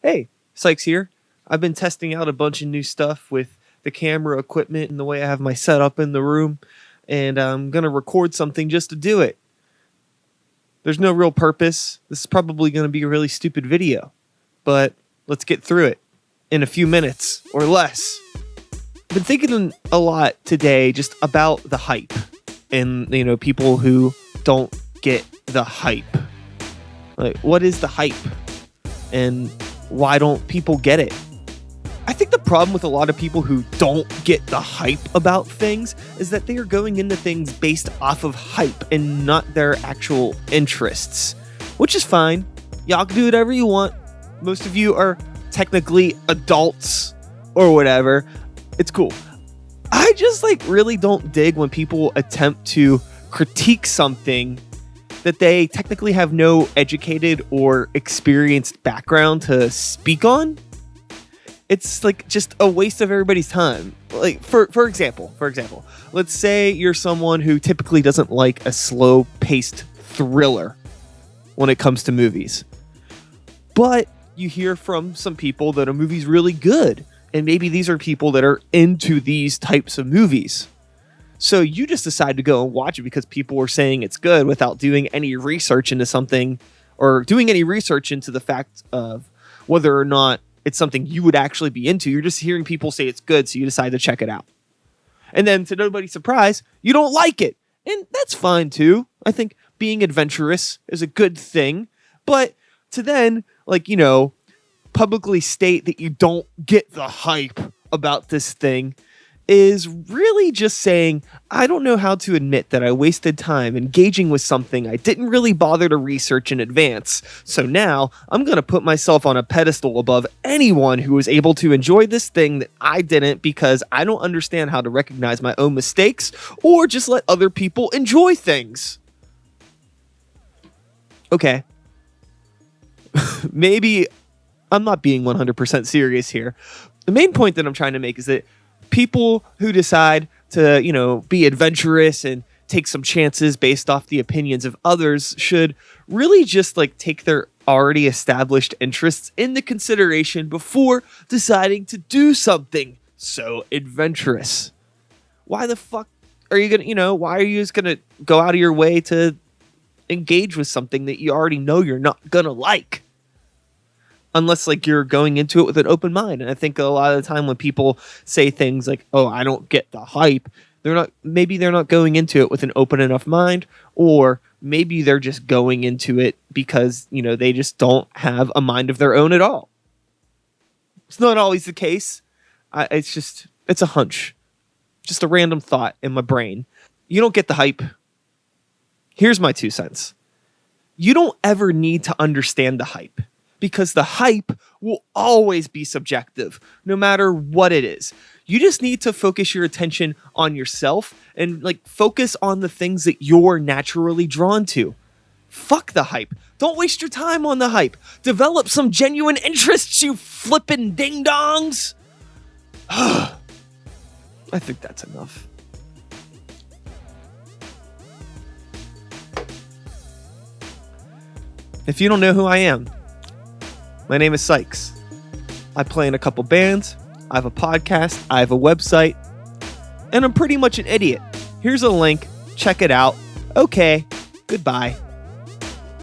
Hey, Sikes here. I've been testing out a bunch of new stuff with the camera equipment and the way I have my setup in the room, and I'm going to record something just to do it. There's no real purpose. This is probably going to be a really stupid video, but let's get through it in a few minutes or less. I've been thinking a lot today just about the hype and, people who don't get the hype. Like, what is the hype? And why don't people get it? I think the problem with a lot of people who don't get the hype about things is that they are going into things based off of hype and not their actual interests, which is fine. Y'all can do whatever you want. Most of you are technically adults or whatever. It's cool. I just really don't dig when people attempt to critique something that they technically have no educated or experienced background to speak on. It's just a waste of everybody's time. For example, let's say you're someone who typically doesn't like a slow-paced thriller when it comes to movies. But you hear from some people that a movie's really good, and maybe these are people that are into these types of movies. So you just decide to go and watch it because people were saying it's good without doing any research into something or doing any research into the fact of whether or not it's something you would actually be into. You're just hearing people say it's good, so you decide to check it out. And then, to nobody's surprise, you don't like it. And that's fine too. I think being adventurous is a good thing. But to then, publicly state that you don't get the hype about this thing is really just saying, I don't know how to admit that I wasted time engaging with something I didn't really bother to research in advance. So now I'm going to put myself on a pedestal above anyone who was able to enjoy this thing that I didn't because I don't understand how to recognize my own mistakes or just let other people enjoy things. Okay. Maybe I'm not being 100% serious here. The main point that I'm trying to make is that people who decide to, be adventurous and take some chances based off the opinions of others should really just take their already established interests into consideration before deciding to do something so adventurous. Why the fuck are you why are you just going to go out of your way to engage with something that you already know you're not going to like? Unless you're going into it with an open mind. And I think a lot of the time when people say things like, oh, I don't get the hype, they're not going into it with an open enough mind, or maybe they're just going into it because, they just don't have a mind of their own at all. It's not always the case. It's a hunch. Just a random thought in my brain. You don't get the hype. Here's my 2 cents. You don't ever need to understand the hype, because the hype will always be subjective, no matter what it is. You just need to focus your attention on yourself and focus on the things that you're naturally drawn to. Fuck the hype. Don't waste your time on the hype. Develop some genuine interests, you flippin' ding-dongs. I think that's enough. If you don't know who I am, my name is Sikes. I play in a couple bands, I have a podcast, I have a website, and I'm pretty much an idiot. Here's a link, check it out. Okay, goodbye.